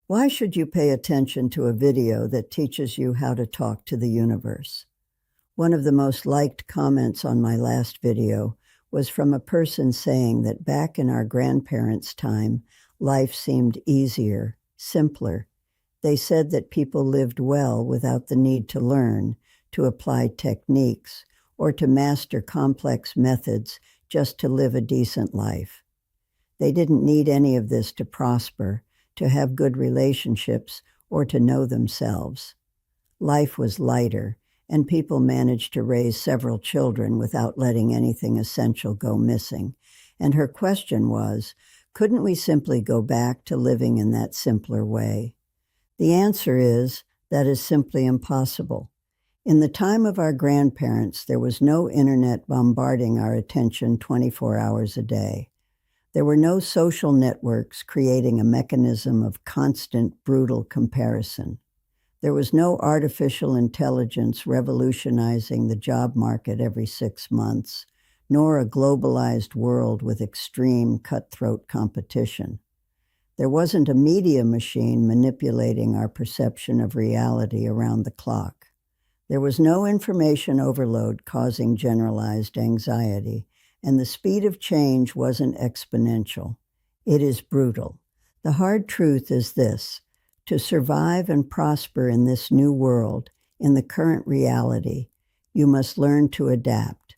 Why should you pay attention to a video that teaches you how to talk to the universe? One of the most liked comments on my last video was from a person saying that back in our grandparents' time, life seemed easier, simpler. They said that people lived well without the need to learn, to apply techniques, or to master complex methods just to live a decent life. They didn't need any of this to prosper, to have good relationships, or to know themselves. Life was lighter, and people managed to raise several children without letting anything essential go missing. And her question was, couldn't we simply go back to living in that simpler way? The answer is, that is simply impossible. In the time of our grandparents, there was no internet bombarding our attention 24 hours a day. There were no social networks creating a mechanism of constant, brutal comparison. There was no artificial intelligence revolutionizing the job market every 6 months, nor a globalized world with extreme, cutthroat competition. There wasn't a media machine manipulating our perception of reality around the clock. There was no information overload causing generalized anxiety, and the speed of change wasn't exponential. It is brutal. The hard truth is this: to survive and prosper in this new world, in the current reality, you must learn to adapt.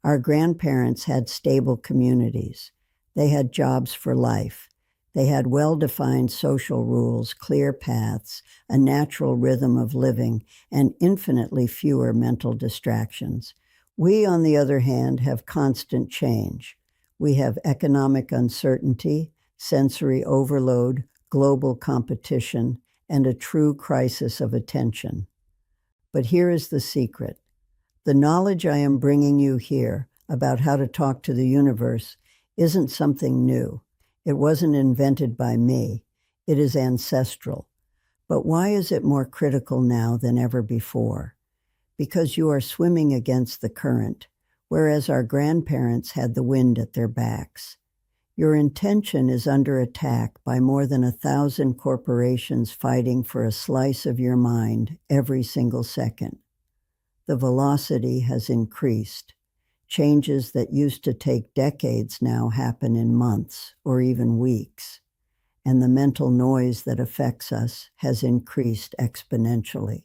Our grandparents had stable communities. They had jobs for life. They had well-defined social rules, clear paths, a natural rhythm of living, and infinitely fewer mental distractions. We, on the other hand, have constant change. We have economic uncertainty, sensory overload, global competition, and a true crisis of attention. But here is the secret. The knowledge I am bringing you here about how to talk to the universe isn't something new. It wasn't invented by me. It is ancestral. But why is it more critical now than ever before? Because you are swimming against the current, whereas our grandparents had the wind at their backs. Your intention is under attack by more than 1,000 corporations fighting for a slice of your mind every single second. The velocity has increased. Changes that used to take decades now happen in months or even weeks. And the mental noise that affects us has increased exponentially.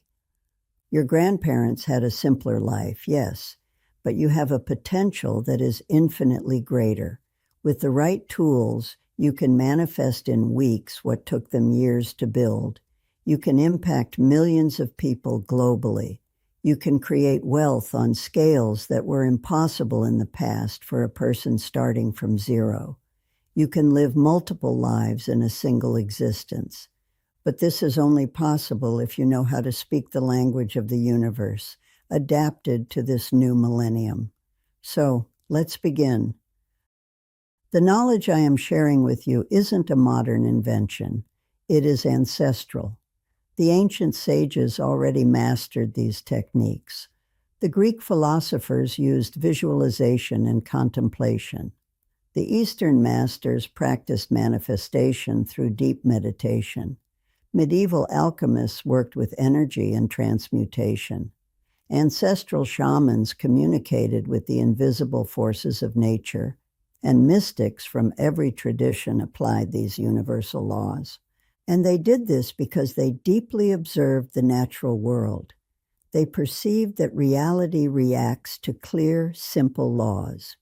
Your grandparents had a simpler life, yes, but you have a potential that is infinitely greater. With the right tools, you can manifest in weeks what took them years to build. You can impact millions of people globally. You can create wealth on scales that were impossible in the past for a person starting from zero. You can live multiple lives in a single existence. But this is only possible if you know how to speak the language of the universe, adapted to this new millennium. So, let's begin. The knowledge I am sharing with you isn't a modern invention. It is ancestral. The ancient sages already mastered these techniques. The Greek philosophers used visualization and contemplation. The Eastern masters practiced manifestation through deep meditation. Medieval alchemists worked with energy and transmutation. Ancestral shamans communicated with the invisible forces of nature, and mystics from every tradition applied these universal laws. And they did this because they deeply observed the natural world. They perceived that reality reacts to clear, simple laws.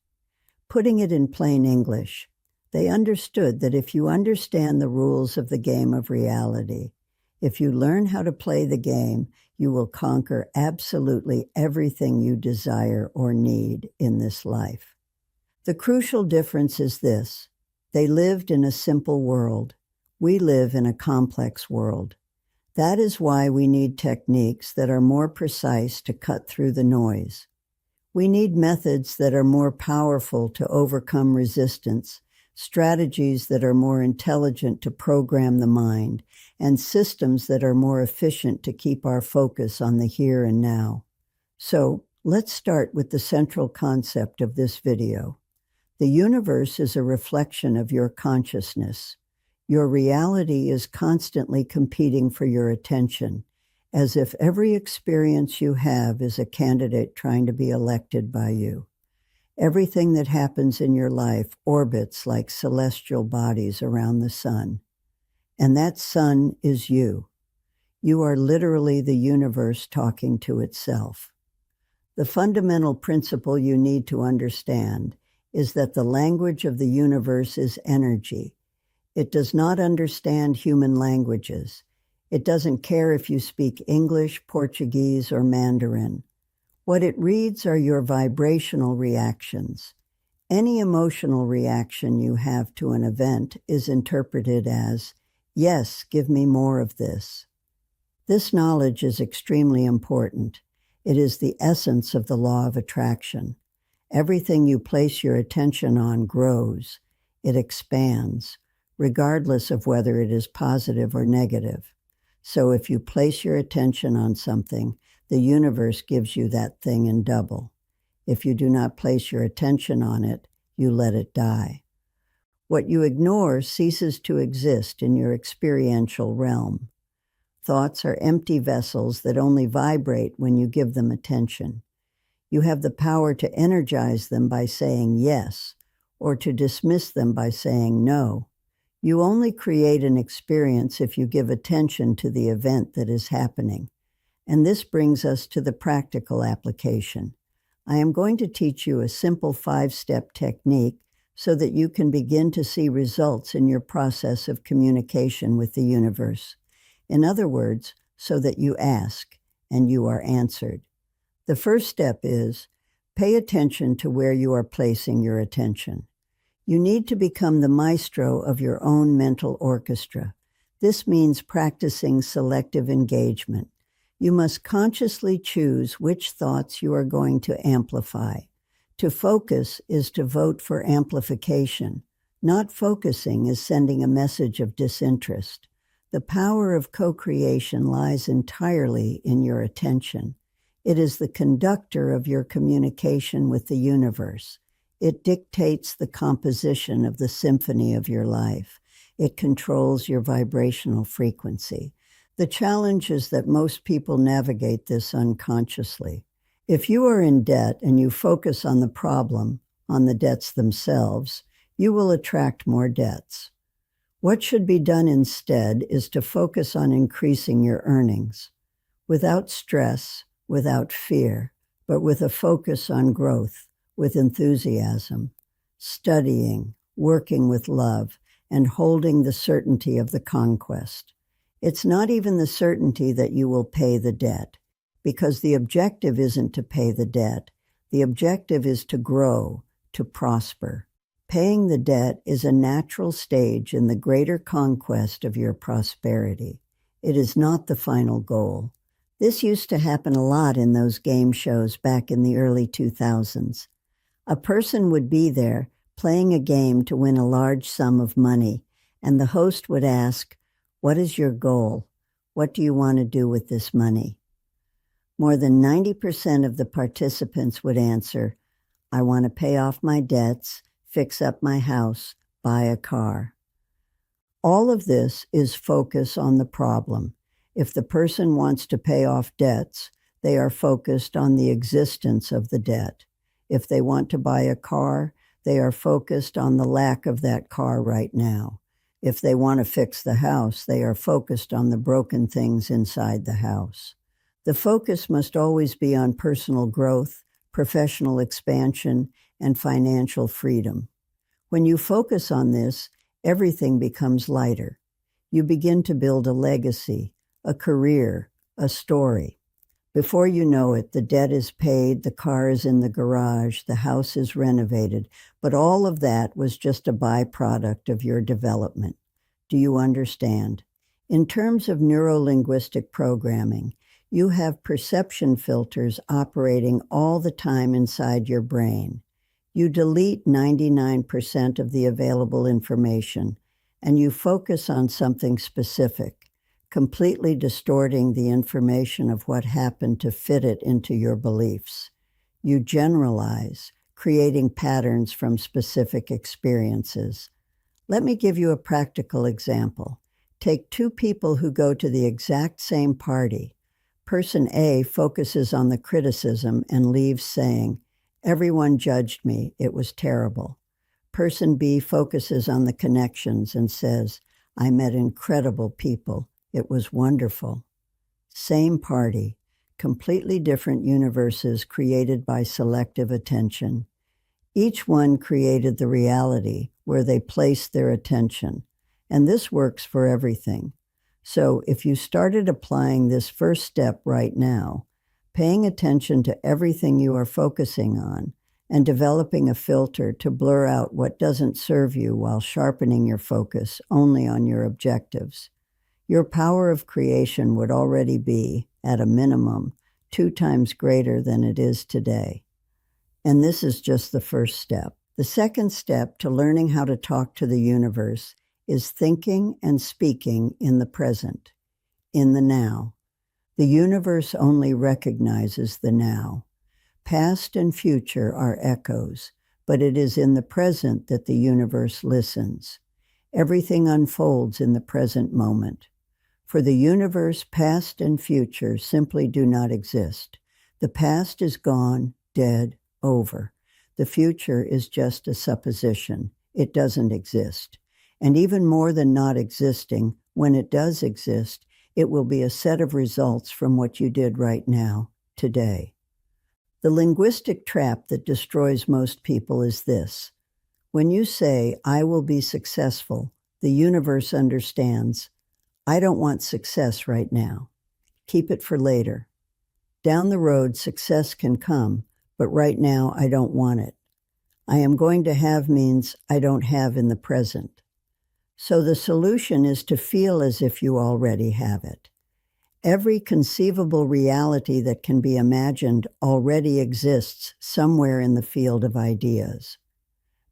Putting it in plain English, they understood that if you understand the rules of the game of reality, if you learn how to play the game, you will conquer absolutely everything you desire or need in this life. The crucial difference is this: they lived in a simple world. We live in a complex world. That is why we need techniques that are more precise to cut through the noise. We need methods that are more powerful to overcome resistance, strategies that are more intelligent to program the mind, and systems that are more efficient to keep our focus on the here and now. So, let's start with the central concept of this video. The universe is a reflection of your consciousness. Your reality is constantly competing for your attention, as if every experience you have is a candidate trying to be elected by you. Everything that happens in your life orbits like celestial bodies around the sun. And that sun is you. You are literally the universe talking to itself. The fundamental principle you need to understand is that the language of the universe is energy. It does not understand human languages. It doesn't care if you speak English, Portuguese, or Mandarin. What it reads are your vibrational reactions. Any emotional reaction you have to an event is interpreted as, yes, give me more of this. This knowledge is extremely important. It is the essence of the law of attraction. Everything you place your attention on grows. It expands, regardless of whether it is positive or negative. So if you place your attention on something, the universe gives you that thing in double. If you do not place your attention on it, you let it die. What you ignore ceases to exist in your experiential realm. Thoughts are empty vessels that only vibrate when you give them attention. You have the power to energize them by saying yes, or to dismiss them by saying no. You only create an experience if you give attention to the event that is happening. And this brings us to the practical application. I am going to teach you a simple 5-step technique so that you can begin to see results in your process of communication with the universe. In other words, so that you ask and you are answered. The first step is pay attention to where you are placing your attention. You need to become the maestro of your own mental orchestra. This means practicing selective engagement. You must consciously choose which thoughts you are going to amplify. To focus is to vote for amplification. Not focusing is sending a message of disinterest. The power of co-creation lies entirely in your attention. It is the conductor of your communication with the universe. It dictates the composition of the symphony of your life. It controls your vibrational frequency. The challenge is that most people navigate this unconsciously. If you are in debt and you focus on the problem, on the debts themselves, you will attract more debts. What should be done instead is to focus on increasing your earnings, without stress, without fear, but with a focus on growth, with enthusiasm, studying, working with love, and holding the certainty of the conquest. It's not even the certainty that you will pay the debt, because the objective isn't to pay the debt. The objective is to grow, to prosper. Paying the debt is a natural stage in the greater conquest of your prosperity. It is not the final goal. This used to happen a lot in those game shows back in the early 2000s. A person would be there playing a game to win a large sum of money, and the host would ask, "What is your goal? What do you want to do with this money?" More than 90% of the participants would answer, "I want to pay off my debts, fix up my house, buy a car." All of this is focus on the problem. If the person wants to pay off debts, they are focused on the existence of the debt. If they want to buy a car, they are focused on the lack of that car right now. If they want to fix the house, they are focused on the broken things inside the house. The focus must always be on personal growth, professional expansion, and financial freedom. When you focus on this, everything becomes lighter. You begin to build a legacy, a career, a story. Before you know it, the debt is paid, the car is in the garage, the house is renovated, but all of that was just a byproduct of your development. Do you understand? In terms of neuro-linguistic programming, you have perception filters operating all the time inside your brain. You delete 99% of the available information, and you focus on something specific, completely distorting the information of what happened to fit it into your beliefs. You generalize, creating patterns from specific experiences. Let me give you a practical example. Take two people who go to the exact same party. Person A focuses on the criticism and leaves saying, "Everyone judged me, it was terrible." Person B focuses on the connections and says, "I met incredible people, it was wonderful." Same party, completely different universes created by selective attention. Each one created the reality where they placed their attention, and this works for everything. So if you started applying this first step right now, paying attention to everything you are focusing on, and developing a filter to blur out what doesn't serve you while sharpening your focus only on your objectives, your power of creation would already be, at a minimum, 2 times greater than it is today. And this is just the first step. The second step to learning how to talk to the universe is thinking and speaking in the present, in the now. The universe only recognizes the now. Past and future are echoes, but it is in the present that the universe listens. Everything unfolds in the present moment. For the universe, past and future simply do not exist. The past is gone, dead, over. The future is just a supposition. It doesn't exist. And even more than not existing, when it does exist, it will be a set of results from what you did right now, today. The linguistic trap that destroys most people is this. When you say, "I will be successful," the universe understands, "I don't want success right now. Keep it for later. Down the road, success can come, but right now I don't want it. I am going to have means I don't have in the present." So the solution is to feel as if you already have it. Every conceivable reality that can be imagined already exists somewhere in the field of ideas.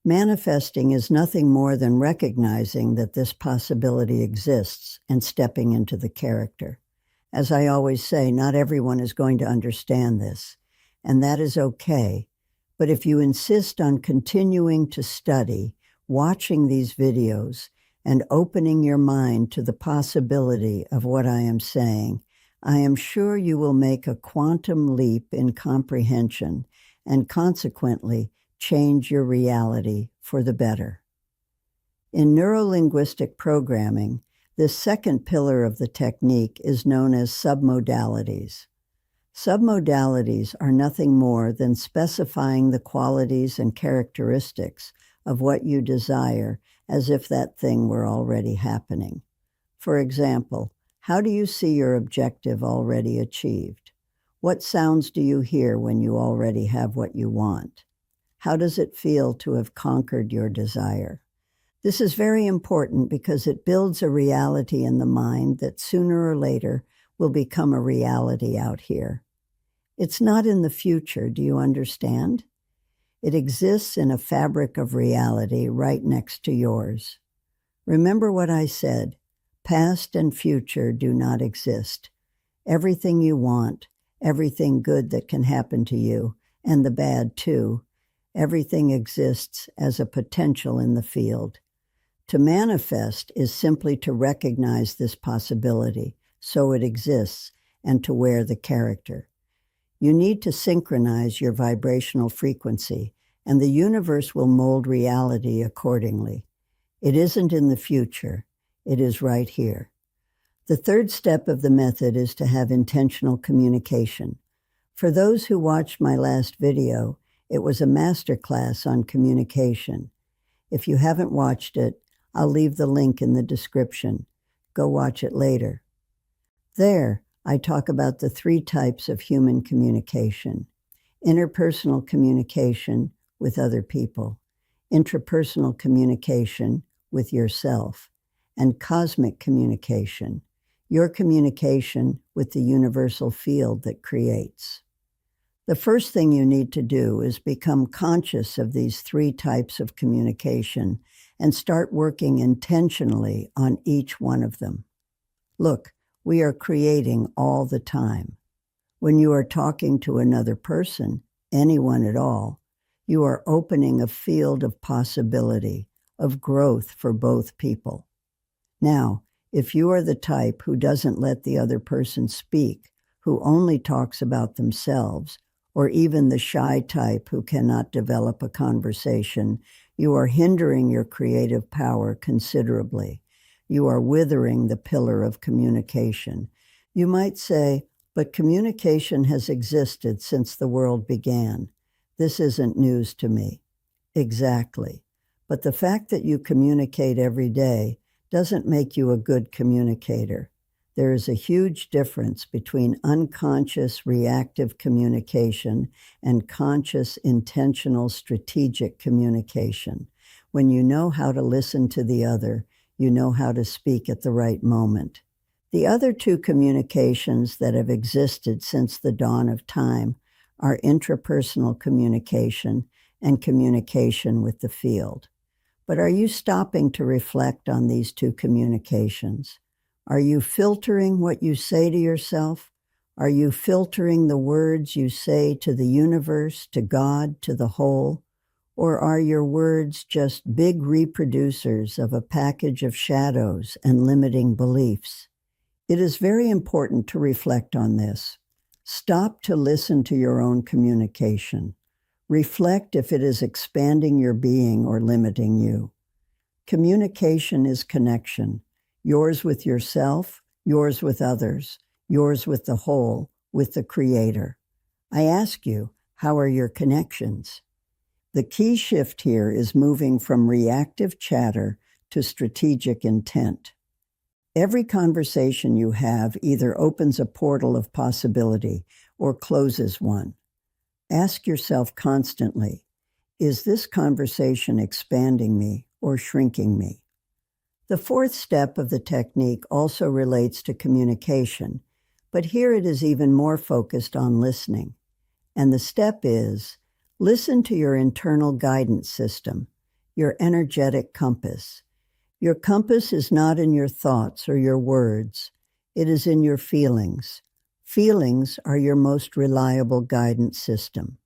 Manifesting is nothing more than recognizing that this possibility exists and stepping into the character. As I always say, not everyone is going to understand this, and that is okay. But if you insist on continuing to study, watching these videos, and opening your mind to the possibility of what I am saying, I am sure you will make a quantum leap in comprehension and consequently change your reality for the better. In neuro-linguistic programming, this second pillar of the technique is known as submodalities. Submodalities are nothing more than specifying the qualities and characteristics of what you desire as if that thing were already happening. For example, how do you see your objective already achieved? What sounds do you hear when you already have what you want? How does it feel to have conquered your desire? This is very important because it builds a reality in the mind that sooner or later will become a reality out here. It's not in the future, do you understand? It exists in a fabric of reality right next to yours. Remember what I said, past and future do not exist. Everything you want, everything good that can happen to you, and the bad too, everything exists as a potential in the field. To manifest is simply to recognize this possibility, so it exists, and to wear the character. You need to synchronize your vibrational frequency, and the universe will mold reality accordingly. It isn't in the future, it is right here. The third step of the method is to have intentional communication. For those who watched my last video, it was a masterclass on communication. If you haven't watched it, I'll leave the link in the description. Go watch it later. There, I talk about the 3 types of human communication: interpersonal communication with other people, intrapersonal communication with yourself, and cosmic communication, your communication with the universal field that creates. The first thing you need to do is become conscious of these 3 types of communication and start working intentionally on each one of them. Look, we are creating all the time. When you are talking to another person, anyone at all, you are opening a field of possibility, of growth for both people. Now, if you are the type who doesn't let the other person speak, who only talks about themselves, or even the shy type who cannot develop a conversation, you are hindering your creative power considerably. You are withering the pillar of communication. You might say, but communication has existed since the world began. This isn't news to me. Exactly. But the fact that you communicate every day doesn't make you a good communicator. There is a huge difference between unconscious reactive communication and conscious intentional strategic communication. When you know how to listen to the other, you know how to speak at the right moment. The other two communications that have existed since the dawn of time are intrapersonal communication and communication with the field. But are you stopping to reflect on these two communications? Are you filtering what you say to yourself? Are you filtering the words you say to the universe, to God, to the whole? Or are your words just big reproducers of a package of shadows and limiting beliefs? It is very important to reflect on this. Stop to listen to your own communication. Reflect if it is expanding your being or limiting you. Communication is connection. Yours with yourself, yours with others, yours with the whole, with the Creator. I ask you, how are your connections? The key shift here is moving from reactive chatter to strategic intent. Every conversation you have either opens a portal of possibility or closes one. Ask yourself constantly, is this conversation expanding me or shrinking me? The fourth step of the technique also relates to communication, but here it is even more focused on listening. And the step is, listen to your internal guidance system, your energetic compass. Your compass is not in your thoughts or your words. It is in your feelings. Feelings are your most reliable guidance system.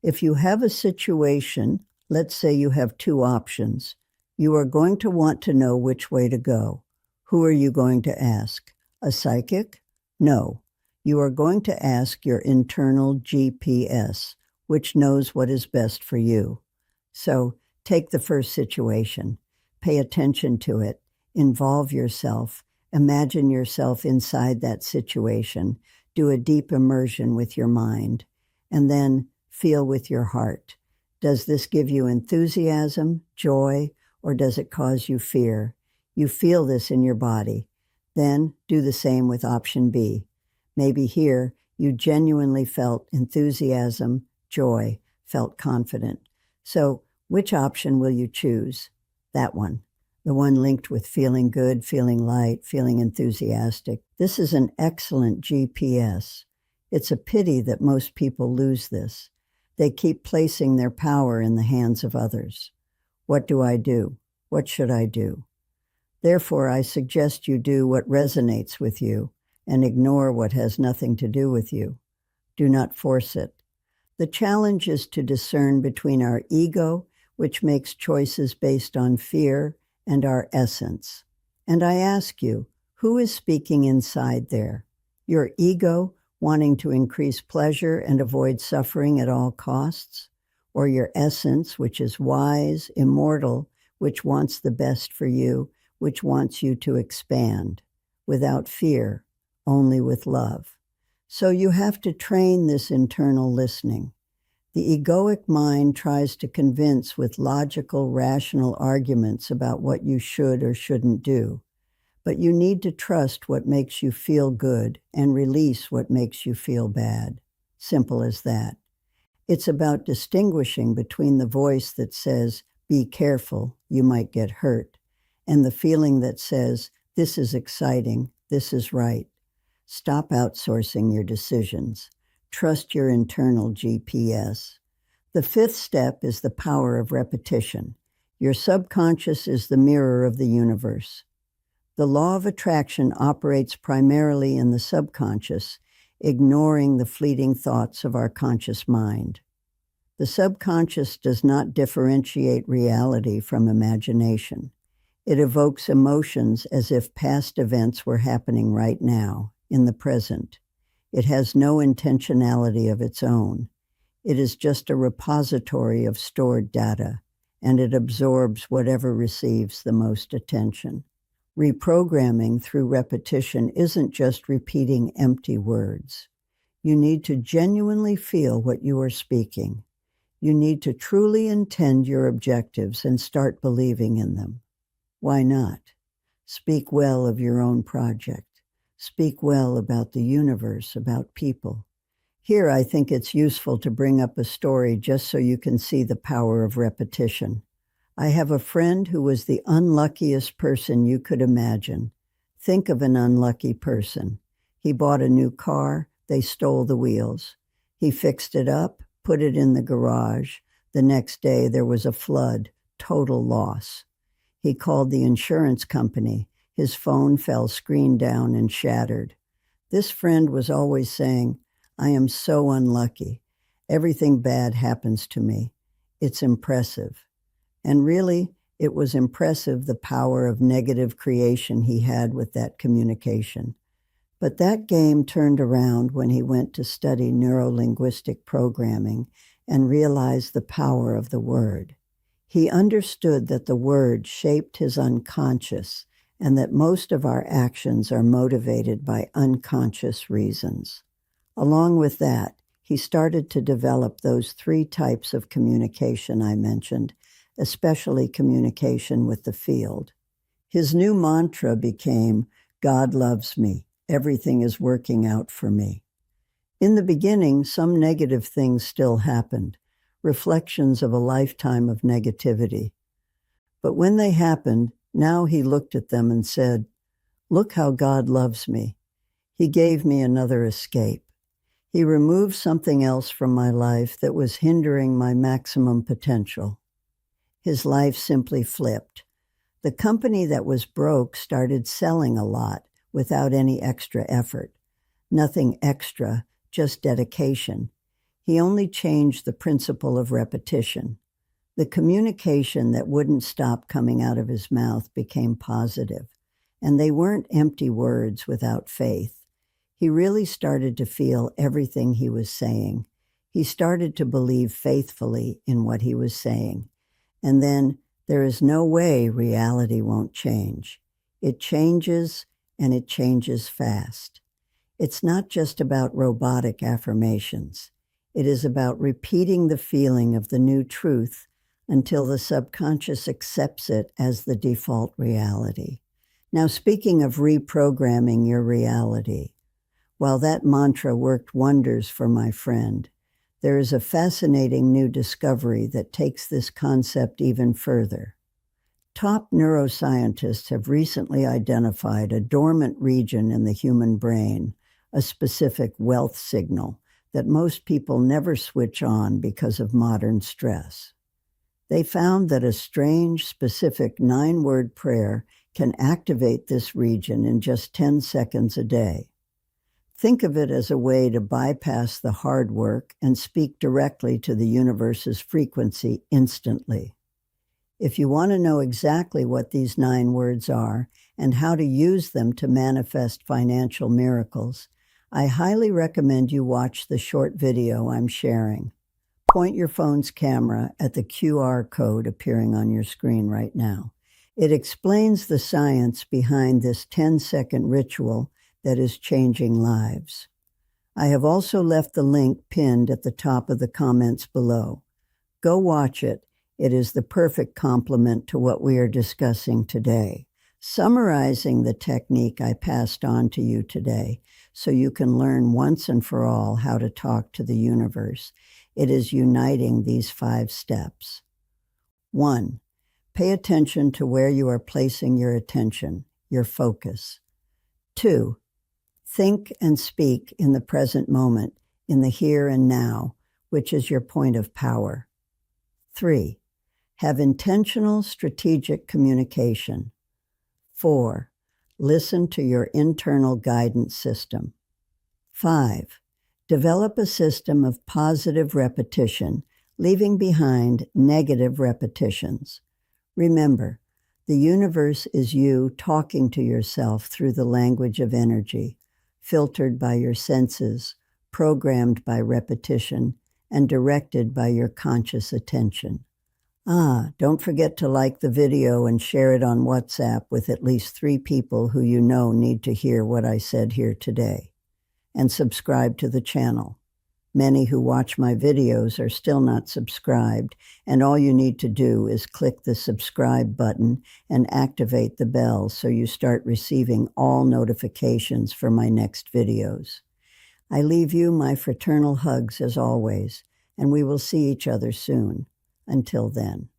If you have a situation, let's say you have two options, you are going to want to know which way to go. Who are you going to ask? A psychic? No. You are going to ask your internal GPS, which knows what is best for you. So, take the first situation. Pay attention to it. Involve yourself. Imagine yourself inside that situation. Do a deep immersion with your mind. And then feel with your heart. Does this give you enthusiasm, joy, or does it cause you fear? You feel this in your body. Then do the same with option B. Maybe here you genuinely felt enthusiasm, joy, felt confident. So which option will you choose? That one. The one linked with feeling good, feeling light, feeling enthusiastic. This is an excellent GPS. It's a pity that most people lose this. They keep placing their power in the hands of others. What do I do? What should I do? Therefore, I suggest you do what resonates with you and ignore what has nothing to do with you. Do not force it. The challenge is to discern between our ego, which makes choices based on fear, and our essence. And I ask you, who is speaking inside there? Your ego, wanting to increase pleasure and avoid suffering at all costs? Or your essence, which is wise, immortal, which wants the best for you, which wants you to expand, without fear, only with love. So you have to train this internal listening. The egoic mind tries to convince with logical, rational arguments about what you should or shouldn't do. But you need to trust what makes you feel good and release what makes you feel bad. Simple as that. It's about distinguishing between the voice that says, be careful, you might get hurt, and the feeling that says, this is exciting, this is right. Stop outsourcing your decisions. Trust your internal GPS. The fifth step is the power of repetition. Your subconscious is the mirror of the universe. The law of attraction operates primarily in the subconscious, ignoring the fleeting thoughts of our conscious mind. The subconscious does not differentiate reality from imagination. It evokes emotions as if past events were happening right now, in the present. It has no intentionality of its own. It is just a repository of stored data, and it absorbs whatever receives the most attention. Reprogramming through repetition isn't just repeating empty words. You need to genuinely feel what you are speaking. You need to truly intend your objectives and start believing in them. Why not? Speak well of your own project. Speak well about the universe, about people. Here, I think it's useful to bring up a story just so you can see the power of repetition. I have a friend who was the unluckiest person you could imagine. Think of an unlucky person. He bought a new car. They stole the wheels. He fixed it up, put it in the garage. The next day, there was a flood, total loss. He called the insurance company. His phone fell screen down and shattered. This friend was always saying, "I am so unlucky. Everything bad happens to me. It's impressive." And really, it was impressive the power of negative creation he had with that communication. But that game turned around when he went to study Neuro-Linguistic Programming and realized the power of the word. He understood that the word shaped his unconscious and that most of our actions are motivated by unconscious reasons. Along with that, he started to develop those 3 types of communication I mentioned, especially communication with the field. His new mantra became, "God loves me. Everything is working out for me." In the beginning, some negative things still happened, reflections of a lifetime of negativity. But when they happened, now he looked at them and said, "Look how God loves me. He gave me another escape. He removed something else from my life that was hindering my maximum potential." His life simply flipped. The company that was broke started selling a lot without any extra effort. Nothing extra, just dedication. He only changed the principle of repetition. The communication that wouldn't stop coming out of his mouth became positive, and they weren't empty words without faith. He really started to feel everything he was saying. He started to believe faithfully in what he was saying. And then, there is no way reality won't change. It changes, and it changes fast. It's not just about robotic affirmations. It is about repeating the feeling of the new truth until the subconscious accepts it as the default reality. Now, speaking of reprogramming your reality, while that mantra worked wonders for my friend, there is a fascinating new discovery that takes this concept even further. Top neuroscientists have recently identified a dormant region in the human brain, a specific wealth signal that most people never switch on because of modern stress. They found that a strange, specific 9-word prayer can activate this region in just 10 seconds a day. Think of it as a way to bypass the hard work and speak directly to the universe's frequency instantly. If you want to know exactly what these 9 words are and how to use them to manifest financial miracles, I highly recommend you watch the short video I'm sharing. Point your phone's camera at the QR code appearing on your screen right now. It explains the science behind this 10-second ritual that is changing lives. I have also left the link pinned at the top of the comments below. Go watch it. It is the perfect complement to what we are discussing today. Summarizing the technique I passed on to you today so you can learn once and for all how to talk to the universe. It is uniting these 5 steps. 1. Pay attention to where you are placing your attention, your focus. 2. Think and speak in the present moment, in the here and now, which is your point of power. 3. Have intentional, strategic communication. 4. Listen to your internal guidance system. 5. Develop a system of positive repetition, leaving behind negative repetitions. Remember, the universe is you talking to yourself through the language of energy, filtered by your senses, programmed by repetition, and directed by your conscious attention. Don't forget to like the video and share it on WhatsApp with at least 3 people who you know need to hear what I said here today. And subscribe to the channel. Many who watch my videos are still not subscribed, and all you need to do is click the subscribe button and activate the bell so you start receiving all notifications for my next videos. I leave you my fraternal hugs as always, and we will see each other soon. Until then.